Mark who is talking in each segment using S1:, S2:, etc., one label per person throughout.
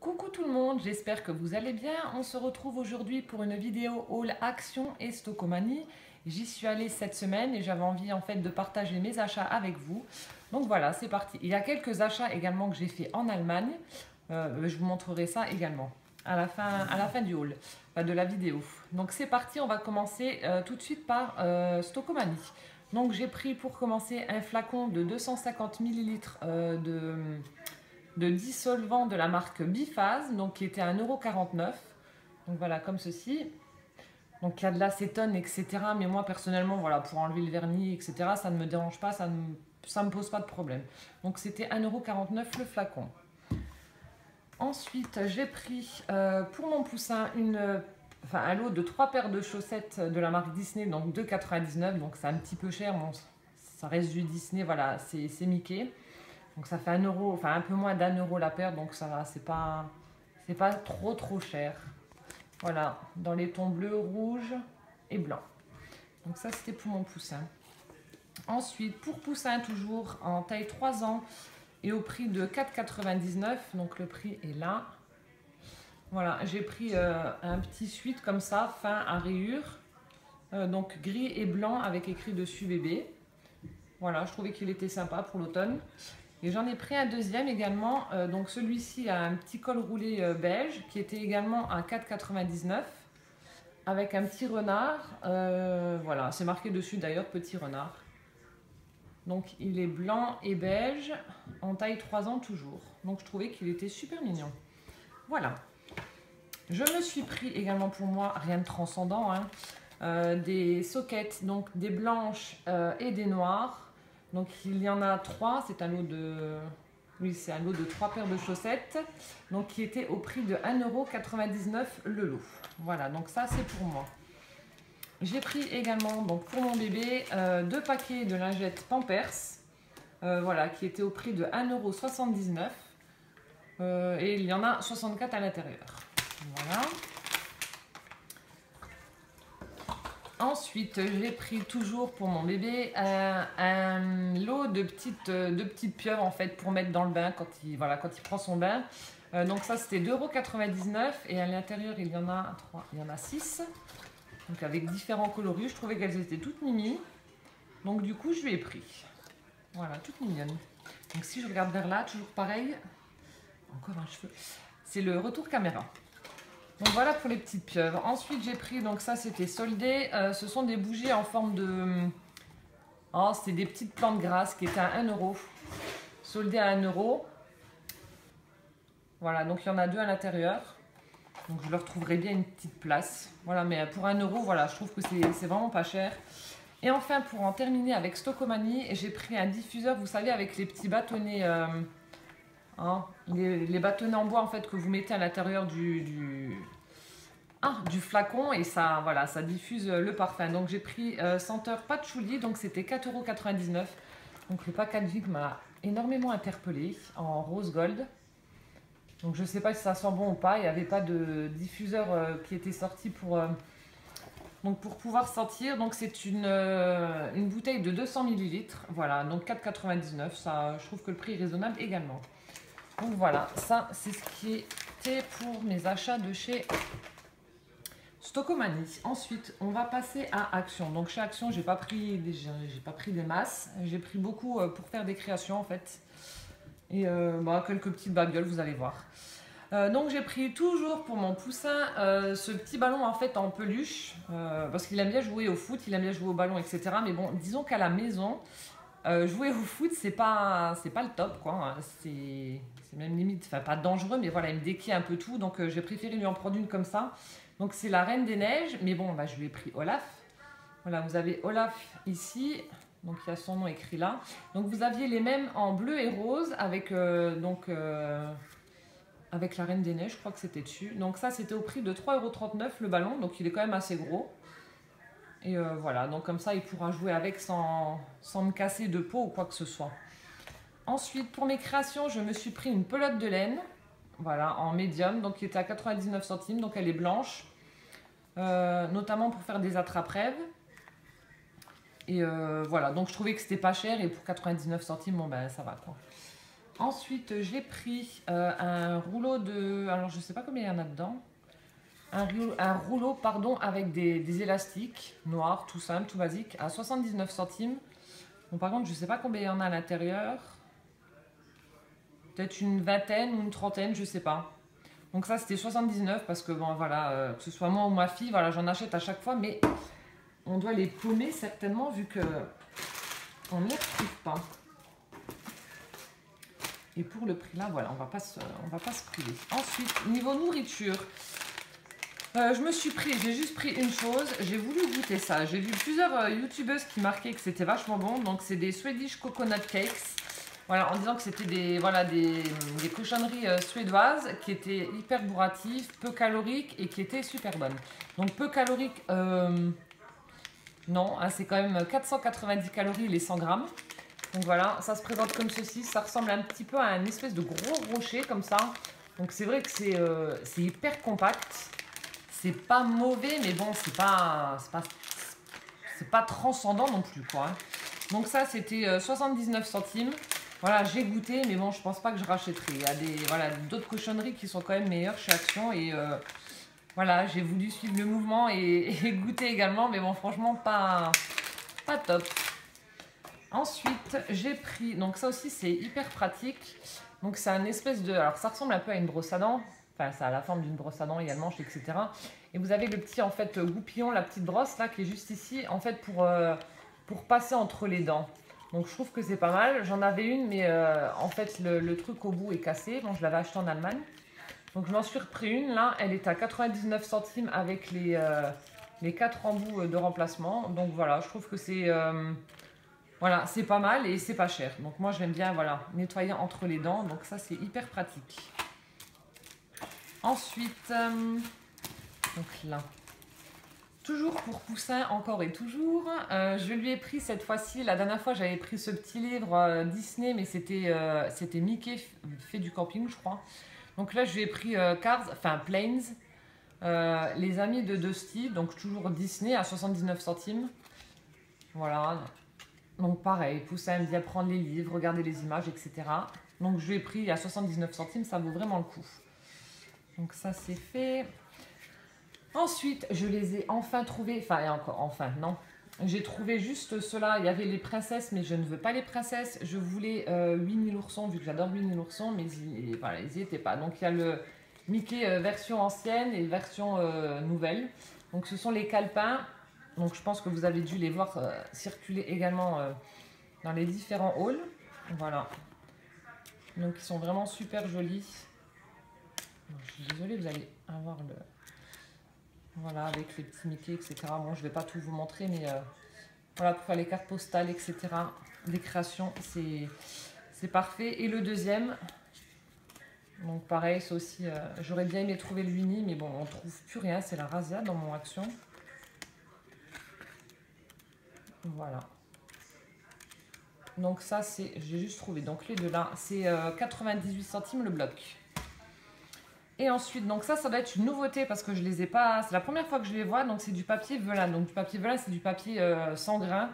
S1: Coucou tout le monde, j'espère que vous allez bien. On se retrouve aujourd'hui pour une vidéo haul Action et Stocomanie. J'y suis allée cette semaine et j'avais envie en fait de partager mes achats avec vous. Donc voilà, c'est parti. Il y a quelques achats également que j'ai fait en Allemagne. Je vous montrerai ça également à la fin du haul, de la vidéo. Donc c'est parti, on va commencer tout de suite par Stocomanie. Donc j'ai pris pour commencer un flacon de 250 millilitres de dissolvant de la marque Biphase, donc qui était à 1,49 €. Donc voilà, comme ceci. Donc il y a de l'acétone, etc. Mais moi personnellement, voilà, pour enlever le vernis, etc., ça ne me dérange pas, ça me pose pas de problème. Donc c'était 1,49 € le flacon. Ensuite, j'ai pris pour mon poussin un lot de 3 paires de chaussettes de la marque Disney, donc 2,99 €. Donc c'est un petit peu cher, bon, ça reste du Disney, voilà, c'est Mickey. Donc ça fait 1 euro, enfin un peu moins d'1 € la paire, donc ça va, c'est pas trop cher. Voilà, dans les tons bleu, rouge et blanc. Donc ça c'était pour mon poussin. Ensuite, pour poussin toujours en taille 3 ans et au prix de 4,99 €, donc le prix est là. Voilà, j'ai pris un petit suite comme ça, fin à rayures, donc gris et blanc avec écrit dessus bébé. Voilà, je trouvais qu'il était sympa pour l'automne. Et j'en ai pris un deuxième également, donc celui-ci a un petit col roulé beige qui était également à 4,99 € avec un petit renard, voilà, c'est marqué dessus d'ailleurs petit renard. Donc il est blanc et beige, en taille 3 ans toujours, donc je trouvais qu'il était super mignon. Voilà, je me suis pris également pour moi, rien de transcendant, hein, des sockets, donc des blanches et des noires. Donc il y en a 3, c'est un lot de... Oui, c'est un lot de 3 paires de chaussettes, donc qui était au prix de 1,99 € le lot. Voilà, donc ça c'est pour moi. J'ai pris également, donc pour mon bébé, 2 paquets de lingettes Pampers, voilà, qui étaient au prix de 1,79 €. Et il y en a 64 à l'intérieur. Voilà. Ensuite, j'ai pris toujours pour mon bébé un lot de petites pieuvres en fait pour mettre dans le bain quand il prend son bain. Donc ça c'était 2,99 € et à l'intérieur il y en a 6. Donc avec différents coloris, je trouvais qu'elles étaient toutes mimi. Donc du coup je lui ai pris. Voilà, toutes mignonnes. Donc si je regarde vers là, toujours pareil. Encore un cheveu. C'est le retour caméra. Donc voilà pour les petites pieuvres. Ensuite j'ai pris, donc ça c'était soldé, ce sont des bougies en forme de... Oh, c'est des petites plantes grasses qui étaient à 1 €. Soldées à 1 €. Voilà, donc il y en a 2 à l'intérieur. Donc je leur trouverai bien une petite place. Voilà, mais pour 1 €, voilà, je trouve que c'est vraiment pas cher. Et enfin, pour en terminer avec Stocomanie, j'ai pris un diffuseur, vous savez, avec les petits bâtonnets... les bâtonnets en bois en fait que vous mettez à l'intérieur du flacon et ça, voilà, ça diffuse le parfum. Donc j'ai pris senteur patchouli, donc c'était 4,99 €. Donc le packaging m'a énormément interpellée, en rose gold. Donc je ne sais pas si ça sent bon ou pas, il n'y avait pas de diffuseur qui était sorti pour pouvoir sentir. Donc c'est une bouteille de 200 millilitres, voilà, donc 4,99 €, ça, je trouve que le prix est raisonnable également. Donc voilà, ça c'est ce qui était pour mes achats de chez Stocomanie. Ensuite, on va passer à Action. Donc chez Action, j'ai pas pris des masses, j'ai pris beaucoup pour faire des créations en fait. Et quelques petites babioles, vous allez voir. Donc j'ai pris toujours pour mon poussin ce petit ballon en fait en peluche, parce qu'il aime bien jouer au foot, il aime bien jouer au ballon, etc. Mais bon, disons qu'à la maison, jouer au foot, c'est pas le top, quoi. C'est même limite, enfin pas dangereux, mais voilà, il me déquille un peu tout. Donc j'ai préféré lui en prendre une comme ça. Donc c'est la Reine des Neiges, mais bon, je lui ai pris Olaf. Voilà, vous avez Olaf ici, donc il y a son nom écrit là. Donc vous aviez les mêmes en bleu et rose avec avec la Reine des Neiges, je crois que c'était dessus. Donc ça c'était au prix de 3,39 € le ballon, donc il est quand même assez gros. Et voilà, donc comme ça il pourra jouer avec sans me casser de peau ou quoi que ce soit. Ensuite, pour mes créations, je me suis pris une pelote de laine, voilà, en médium, donc qui était à 99 centimes, donc elle est blanche, notamment pour faire des attrape-rêves. Et voilà, donc je trouvais que c'était pas cher et pour 99 centimes, bon ben ça va quoi. Ensuite, j'ai pris un rouleau de alors je sais pas combien il y en a dedans. Un rouleau, pardon, avec des élastiques noirs, tout simple, tout basique, à 79 centimes. Bon, par contre, je sais pas combien il y en a à l'intérieur. Peut-être une vingtaine ou une trentaine, je sais pas. Donc ça, c'était 79 parce que, bon, voilà, que ce soit moi ou ma fille, voilà, j'en achète à chaque fois, mais on doit les paumer certainement vu que on ne les retrouve pas. Et pour le prix là, voilà, on va pas se priver. Ensuite, niveau nourriture, j'ai juste pris une chose, j'ai voulu goûter ça. J'ai vu plusieurs youtubeuses qui marquaient que c'était vachement bon. Donc c'est des Swedish Coconut Cakes. Voilà, en disant que c'était des cochonneries suédoises qui étaient hyper bourratives, peu caloriques et qui étaient super bonnes. Donc peu caloriques, non, hein, c'est quand même 490 calories les 100 grammes. Donc voilà, ça se présente comme ceci, ça ressemble un petit peu à un espèce de gros rocher comme ça. Donc c'est vrai que c'est hyper compact. C'est pas mauvais, mais bon, c'est pas transcendant non plus, quoi. Donc ça, c'était 79 centimes. Voilà, j'ai goûté, mais bon, je pense pas que je rachèterai. Il y a d'autres cochonneries qui sont quand même meilleures chez Action. Et voilà, j'ai voulu suivre le mouvement et goûter également. Mais bon, franchement, pas top. Ensuite, j'ai pris... Donc ça aussi, c'est hyper pratique. Donc c'est un espèce de... Alors ça ressemble un peu à une brosse à dents. Enfin, ça a la forme d'une brosse à dents, il y a le manche, etc. Et vous avez le petit, en fait, goupillon, la petite brosse, là, qui est juste ici, en fait, pour passer entre les dents. Donc, je trouve que c'est pas mal. J'en avais une, mais en fait, le truc au bout est cassé. Bon, je l'avais acheté en Allemagne. Donc, je m'en suis repris une, là. Elle est à 99 centimes avec les 4 embouts de remplacement. Donc, voilà, je trouve que c'est... voilà, c'est pas mal et c'est pas cher. Donc, moi, j'aime bien, voilà, nettoyer entre les dents. Donc, ça, c'est hyper pratique. Ensuite, donc là, toujours pour Poussin, encore et toujours, je lui ai pris cette fois-ci, la dernière fois j'avais pris ce petit livre Disney, mais c'était Mickey fait du camping, je crois. Donc là je lui ai pris Cars, enfin Planes, les amis de Dusty, donc toujours Disney à 79 centimes. Voilà, donc pareil, Poussin aime bien prendre les livres, regarder les images, etc. Donc je lui ai pris à 79 centimes, ça vaut vraiment le coup. Donc ça c'est fait. Ensuite, je les ai enfin trouvés. Enfin, et encore, enfin, non. J'ai trouvé juste ceux-là. Il y avait les princesses, mais je ne veux pas les princesses. Je voulais 8000 oursons, vu que j'adore 8000 oursons, mais voilà, ils n'y étaient pas. Donc il y a le Mickey version ancienne et version nouvelle. Donc ce sont les calepins. Donc je pense que vous avez dû les voir circuler également dans les différents halls. Voilà. Donc ils sont vraiment super jolis. Je suis désolée, vous allez avoir le... Voilà, avec les petits Mickey, etc. Bon, je ne vais pas tout vous montrer, mais voilà, pour faire les cartes postales, etc. Les créations, c'est parfait. Et le deuxième, donc pareil, c'est aussi... j'aurais bien aimé trouver le Winnie, mais bon, on ne trouve plus rien. C'est la Razia dans mon Action. Voilà. Donc ça, j'ai juste trouvé. Donc les deux là, c'est 98 centimes le bloc. Et ensuite, donc ça doit être une nouveauté parce que je les ai pas... C'est la première fois que je les vois, donc c'est du papier velin. Donc du papier velin, c'est du papier sans grain,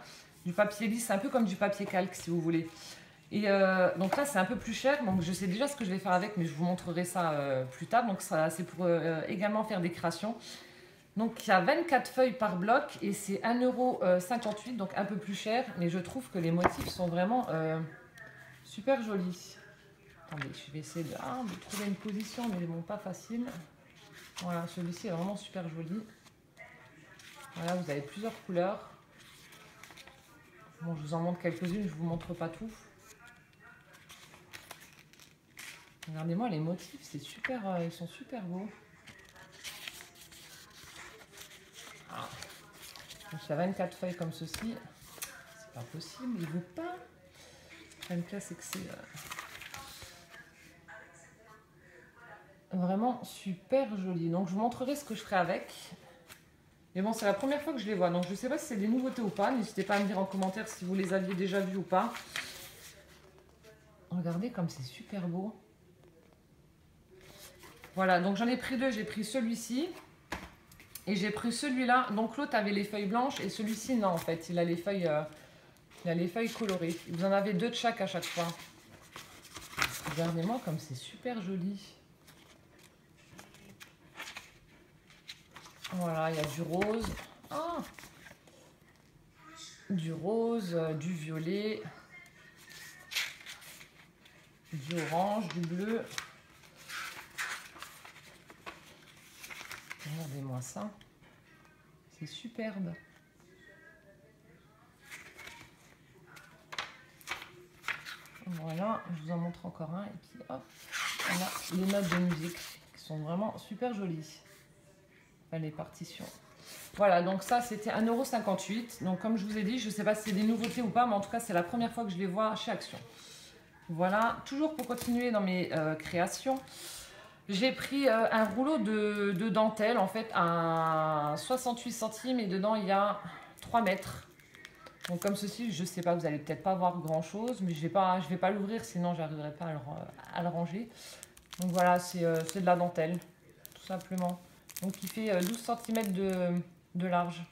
S1: du papier lisse, un peu comme du papier calque si vous voulez. Et donc là, c'est un peu plus cher, donc je sais déjà ce que je vais faire avec, mais je vous montrerai ça plus tard. Donc ça, c'est pour également faire des créations. Donc il y a 24 feuilles par bloc et c'est 1,58 €, donc un peu plus cher. Mais je trouve que les motifs sont vraiment super jolis. Attendez, je vais essayer de trouver une position, mais bon, pas facile. Voilà, celui-ci est vraiment super joli. Voilà, vous avez plusieurs couleurs. Bon, je vous en montre quelques-unes, je ne vous montre pas tout. Regardez-moi les motifs, c'est super, ils sont super beaux. Ah. Donc il y a 24 feuilles comme ceci. C'est pas possible, il ne veut pas. Le cas, c'est que c'est... vraiment super joli. Donc je vous montrerai ce que je ferai avec. Mais bon, c'est la première fois que je les vois. Donc je ne sais pas si c'est des nouveautés ou pas. N'hésitez pas à me dire en commentaire si vous les aviez déjà vus ou pas. Regardez comme c'est super beau. Voilà, donc j'en ai pris deux. J'ai pris celui-ci. Et j'ai pris celui-là. Donc l'autre avait les feuilles blanches. Et celui-ci, non, en fait. Il a les feuilles colorées. Vous en avez deux de chaque à chaque fois. Regardez-moi comme c'est super joli. Voilà, il y a du rose. Ah, du rose, du violet, du orange, du bleu. Regardez-moi ça. C'est superbe. Voilà, je vous en montre encore un. Et puis hop, on a les notes de musique qui sont vraiment super jolies. Enfin, les partitions. Voilà, donc ça c'était 1,58 €. Donc comme je vous ai dit, je ne sais pas si c'est des nouveautés ou pas, mais en tout cas c'est la première fois que je les vois chez Action. Voilà, toujours pour continuer dans mes créations, j'ai pris un rouleau de dentelle en fait à 68 centimes et dedans il y a 3 mètres. Donc comme ceci, je sais pas, vous allez peut-être pas voir grand chose, mais je vais pas l'ouvrir sinon j'arriverai pas à le ranger. Donc voilà, c'est de la dentelle, tout simplement. Donc il fait 12 cm de large.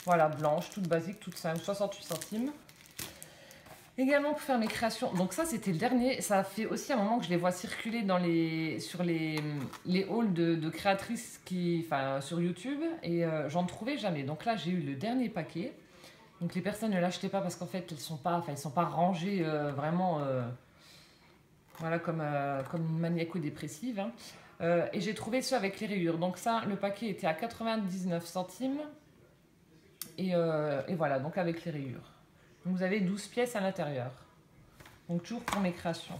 S1: Voilà, blanche, toute basique, toute simple, 68 centimes. Également pour faire mes créations, donc ça c'était le dernier, ça fait aussi un moment que je les vois circuler sur les hauls de créatrices sur YouTube et j'en trouvais jamais. Donc là j'ai eu le dernier paquet. Donc les personnes ne l'achetaient pas parce qu'en fait elles sont pas rangées vraiment voilà, comme une maniaco-dépressive. Hein. Et j'ai trouvé ceux avec les rayures. Donc ça, le paquet était à 99 centimes. Et voilà, donc avec les rayures. Donc vous avez 12 pièces à l'intérieur. Donc toujours pour mes créations.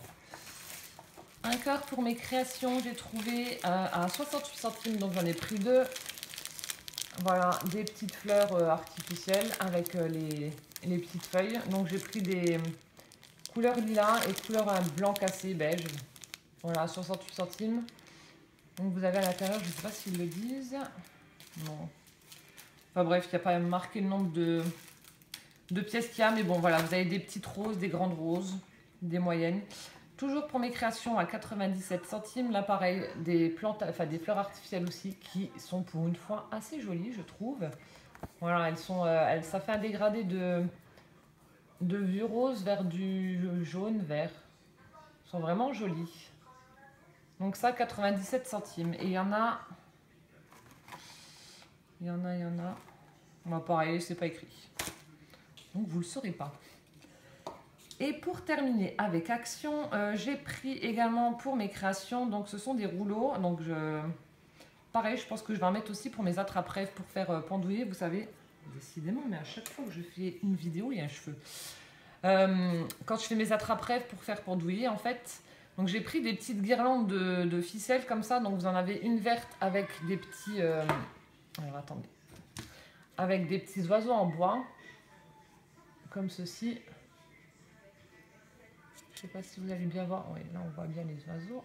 S1: Un quart pour mes créations, j'ai trouvé à 68 centimes. Donc j'en ai pris deux. Voilà, des petites fleurs artificielles avec les petites feuilles. Donc j'ai pris des couleurs lilas et couleur blanc cassé beige. Voilà, 68 centimes. Donc vous avez à l'intérieur, je ne sais pas s'ils le disent. Non. Enfin bref, il n'y a pas marqué le nombre de pièces qu'il y a. Mais bon, voilà, vous avez des petites roses, des grandes roses, des moyennes. Toujours pour mes créations à 97 centimes. Là, pareil, des plantes, enfin des fleurs artificielles aussi qui sont pour une fois assez jolies, je trouve. Voilà, elles sont, ça fait un dégradé de vieux rose vers du jaune, vert. Elles sont vraiment jolies. Donc ça, 97 centimes. Et il y en a... Bon, pareil, c'est pas écrit. Donc vous le saurez pas. Et pour terminer avec Action, j'ai pris également pour mes créations, donc ce sont des rouleaux. Donc pareil, je pense que je vais en mettre aussi pour mes attrape-rêves pour faire pendouiller. Vous savez, décidément, mais à chaque fois que je fais une vidéo, il y a un cheveu. Quand je fais mes attrape-rêves pour faire pendouiller, en fait, donc j'ai pris des petites guirlandes de ficelles comme ça. Donc vous en avez une verte avec des petits... alors attendez. Avec des petits oiseaux en bois. Comme ceci. Je ne sais pas si vous allez bien voir. Oui, là on voit bien les oiseaux.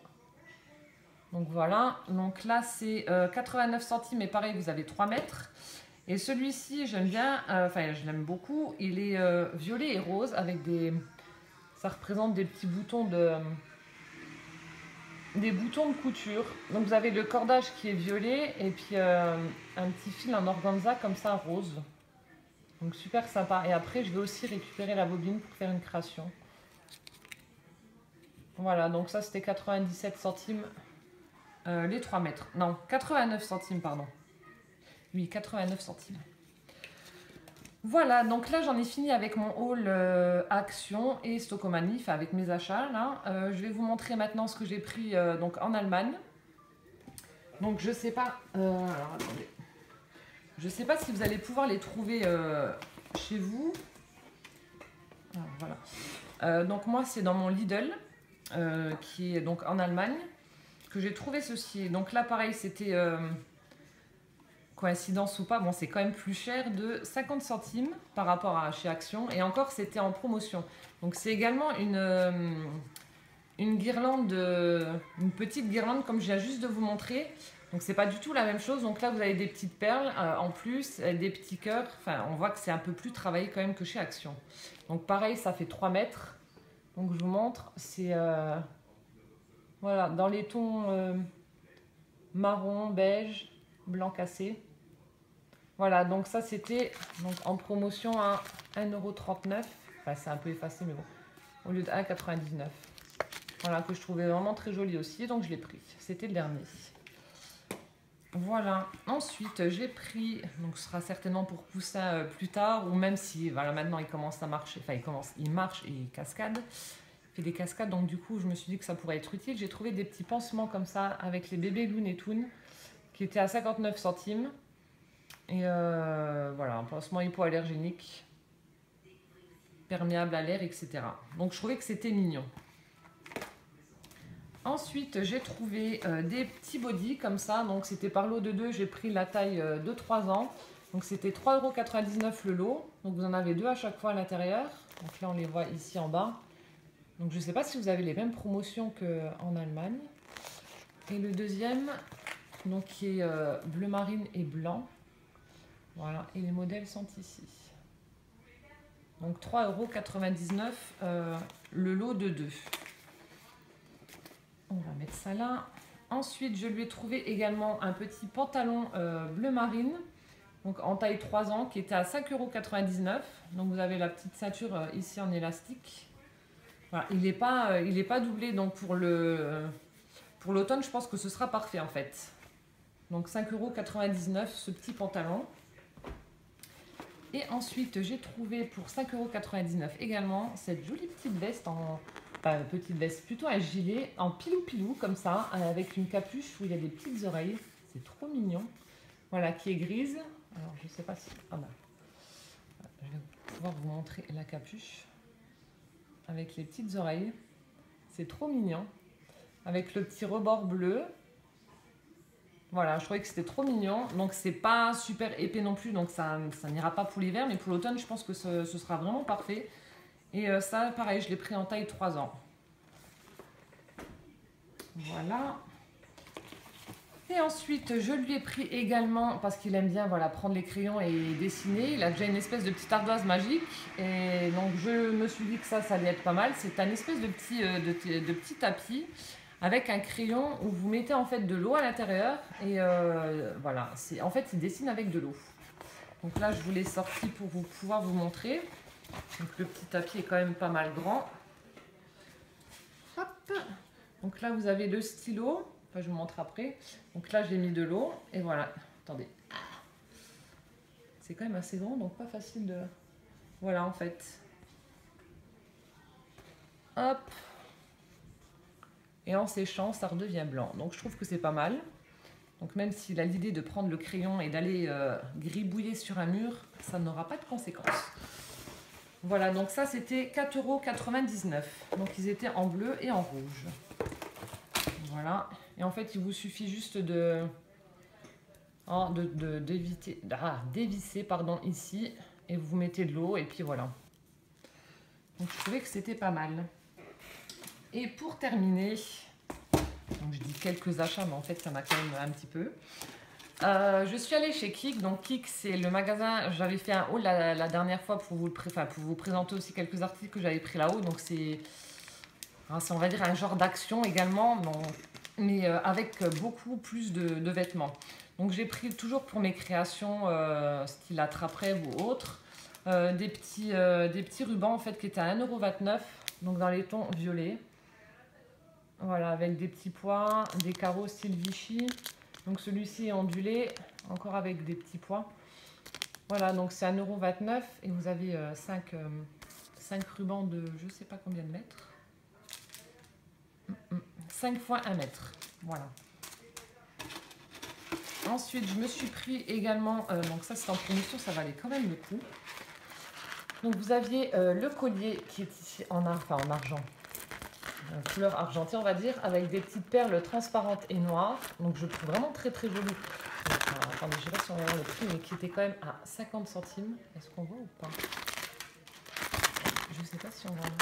S1: Donc voilà. Donc là c'est 89 centimes. Et pareil, vous avez 3 mètres. Et celui-ci, j'aime bien. Enfin, je l'aime beaucoup. Il est violet et rose avec des... Ça représente des petits boutons des boutons de couture. Donc vous avez le cordage qui est violet et puis un petit fil en organza comme ça rose. Donc super sympa. Et après je vais aussi récupérer la bobine pour faire une création. Voilà, donc ça c'était 97 centimes les 3 mètres. Non, 89 centimes pardon. Oui, 89 centimes. Voilà, donc là j'en ai fini avec mon haul Action et Stocomanie, enfin avec mes achats là. Je vais vous montrer maintenant ce que j'ai pris donc en Allemagne. Donc je sais pas, alors attendez, je sais pas si vous allez pouvoir les trouver chez vous. Alors, voilà. Donc moi c'est dans mon Lidl qui est donc en Allemagne que j'ai trouvé ceci. Donc là pareil c'était coïncidence ou pas, bon c'est quand même plus cher de 50 centimes par rapport à chez Action et encore c'était en promotion. Donc c'est également une guirlande, une petite guirlande comme je viens juste de vous montrer. Donc c'est pas du tout la même chose. Donc là vous avez des petites perles en plus, des petits cœurs. Enfin on voit que c'est un peu plus travaillé quand même que chez Action. Donc pareil ça fait 3 mètres. Donc je vous montre, c'est voilà dans les tons marron, beige, blanc cassé. Voilà, donc ça c'était en promotion à 1,39 €. Enfin, c'est un peu effacé, mais bon. Au lieu de 1,99 €. Voilà, que je trouvais vraiment très joli aussi, donc je l'ai pris. C'était le dernier. Voilà. Ensuite, j'ai pris, donc ce sera certainement pour poussin plus tard, ou même si, voilà, maintenant il commence à marcher, enfin il marche et il cascade, il fait des cascades, donc du coup je me suis dit que ça pourrait être utile. J'ai trouvé des petits pansements comme ça avec les bébés Looney Tunes qui étaient à 59 centimes. Et voilà, un pansement hypoallergénique, perméable à l'air, etc. Donc je trouvais que c'était mignon. Ensuite, j'ai trouvé des petits bodys comme ça. Donc c'était par lot de 2, j'ai pris la taille de 3 ans. Donc c'était 3,99 € le lot. Donc vous en avez 2 à chaque fois à l'intérieur. Donc là on les voit ici en bas. Donc je ne sais pas si vous avez les mêmes promotions qu'en Allemagne. Et le deuxième, donc qui est bleu marine et blanc. Voilà, et les modèles sont ici. Donc 3,99 € le lot de 2. On va mettre ça là. Ensuite, je lui ai trouvé également un petit pantalon bleu marine, donc en taille 3 ans, qui était à 5,99 €. Donc vous avez la petite ceinture ici en élastique. Voilà, il n'est pas doublé, donc pour l'automne, je pense que ce sera parfait en fait. Donc 5,99 € ce petit pantalon. Et ensuite, j'ai trouvé pour 5,99 € également cette jolie petite veste petite veste, plutôt un gilet en pilou-pilou comme ça, avec une capuche où il y a des petites oreilles. C'est trop mignon. Voilà, qui est grise. Alors, je sais pas si... Ah bah, je vais pouvoir vous montrer la capuche avec les petites oreilles. C'est trop mignon. Avec le petit rebord bleu. Voilà, je trouvais que c'était trop mignon. Donc, c'est pas super épais non plus, donc ça n'ira pas pour l'hiver. Mais pour l'automne, je pense que ce sera vraiment parfait. Et ça, pareil, je l'ai pris en taille 3 ans. Voilà. Et ensuite, je lui ai pris également, parce qu'il aime bien voilà, prendre les crayons et dessiner. Il a déjà une espèce de petite ardoise magique. Et donc, je me suis dit que ça allait être pas mal. C'est un espèce de petit tapis avec un crayon où vous mettez en fait de l'eau à l'intérieur. Et voilà, en fait, il dessine avec de l'eau. Donc là, je vous l'ai sorti pour pouvoir vous montrer. Donc le petit tapis est quand même pas mal grand. Hop. Donc là, vous avez le stylo. Enfin, je vous montre après. Donc là, j'ai mis de l'eau. Et voilà. Attendez. C'est quand même assez grand, donc pas facile de... Voilà, en fait. Hop. Et en séchant, ça redevient blanc. Donc je trouve que c'est pas mal. Donc même s'il a l'idée de prendre le crayon et d'aller gribouiller sur un mur, ça n'aura pas de conséquences. Voilà, donc ça c'était 4,99 €. Donc ils étaient en bleu et en rouge. Voilà. Et en fait, il vous suffit juste dévisser pardon, ici. Et vous mettez de l'eau et puis voilà. Donc je trouvais que c'était pas mal. Et pour terminer, donc je dis quelques achats, mais en fait ça m'a quand même un petit peu. Je suis allée chez Kik. Donc Kik, c'est le magasin, j'avais fait un haul la dernière fois pour vous présenter aussi quelques articles que j'avais pris là-haut. Donc c'est on va dire un genre d'action également, mais avec beaucoup plus de vêtements. Donc j'ai pris toujours pour mes créations, style attrape-rêve ou autre, des petits rubans en fait qui étaient à 1,29 €, donc dans les tons violets. Voilà, avec des petits pois, des carreaux style Vichy. Donc celui-ci est ondulé, encore avec des petits pois. Voilà, donc c'est 1,29 € et vous avez 5 rubans de je sais pas combien de mètres. 5 fois 1 mètre. Voilà. Ensuite, je me suis pris également, donc ça c'est en promotion, ça valait quand même le coup. Donc vous aviez le collier qui est ici en argent. Couleur argentée on va dire, avec des petites perles transparentes et noires. Donc je le trouve vraiment très très joli. Donc, attendez, je sais pas si on va voir le prix, mais qui était quand même à 50 centimes. Est-ce qu'on voit ou pas? Je sais pas si on va voir.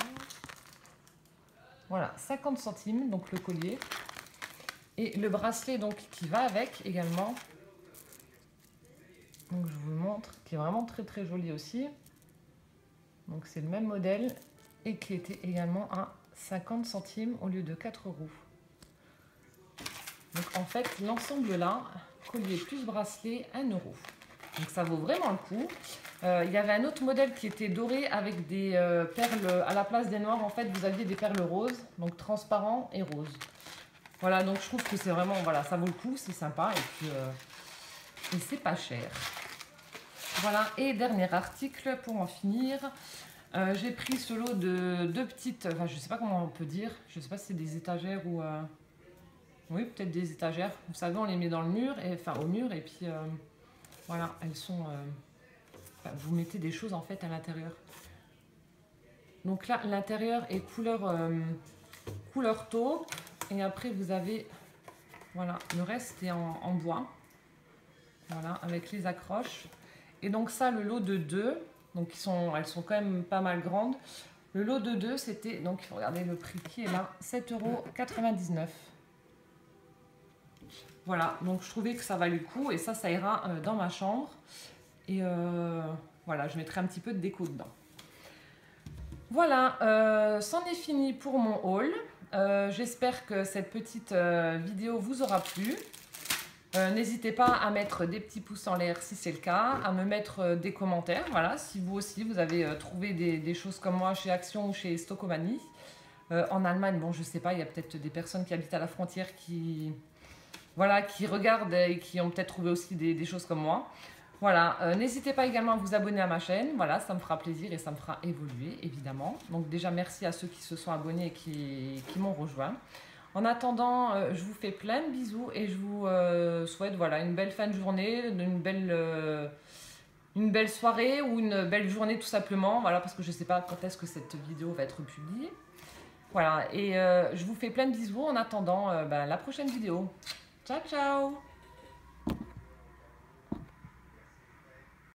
S1: Voilà, 50 centimes, donc le collier. Et le bracelet donc qui va avec également. Donc je vous le montre, qui est vraiment très très joli aussi. Donc c'est le même modèle et qui était également à 50 centimes au lieu de 4 €. Donc en fait, l'ensemble là, collier plus bracelet, 1 €. Donc ça vaut vraiment le coup. Il y avait un autre modèle qui était doré avec des perles à la place des noirs. En fait, vous aviez des perles roses, donc transparents et roses. Voilà, donc je trouve que c'est vraiment, voilà, ça vaut le coup, c'est sympa et puis et c'est pas cher. Voilà, et dernier article pour en finir. J'ai pris ce lot de deux petites, enfin je sais pas comment on peut dire, je sais pas si c'est des étagères ou... oui, peut-être des étagères. Vous savez, on les met dans le mur, et, enfin au mur, et puis voilà, elles sont... enfin, vous mettez des choses en fait à l'intérieur. Donc là, l'intérieur est couleur taupe, et après vous avez... Voilà, le reste est en bois. Voilà, avec les accroches. Et donc ça, le lot de 2, donc elles sont quand même pas mal grandes. Le lot de 2, c'était, donc il faut regarder le prix qui est là, 7,99 €. Voilà, donc je trouvais que ça valait le coup et ça ira dans ma chambre. Et voilà, je mettrai un petit peu de déco dedans. Voilà, c'en est fini pour mon haul. J'espère que cette petite vidéo vous aura plu. N'hésitez pas à mettre des petits pouces en l'air si c'est le cas, à me mettre des commentaires, voilà, si vous aussi vous avez trouvé des choses comme moi chez Action ou chez Stockomanie. En Allemagne, bon je sais pas, il y a peut-être des personnes qui habitent à la frontière qui, voilà, qui regardent et qui ont peut-être trouvé aussi des choses comme moi. Voilà, n'hésitez pas également à vous abonner à ma chaîne, voilà, ça me fera plaisir et ça me fera évoluer évidemment. Donc déjà merci à ceux qui se sont abonnés et qui m'ont rejoint. En attendant, je vous fais plein de bisous et je vous souhaite voilà, une belle fin de journée, une belle soirée ou une belle journée tout simplement. Voilà, parce que je ne sais pas quand est-ce que cette vidéo va être publiée. Voilà, et je vous fais plein de bisous en attendant la prochaine vidéo. Ciao, ciao!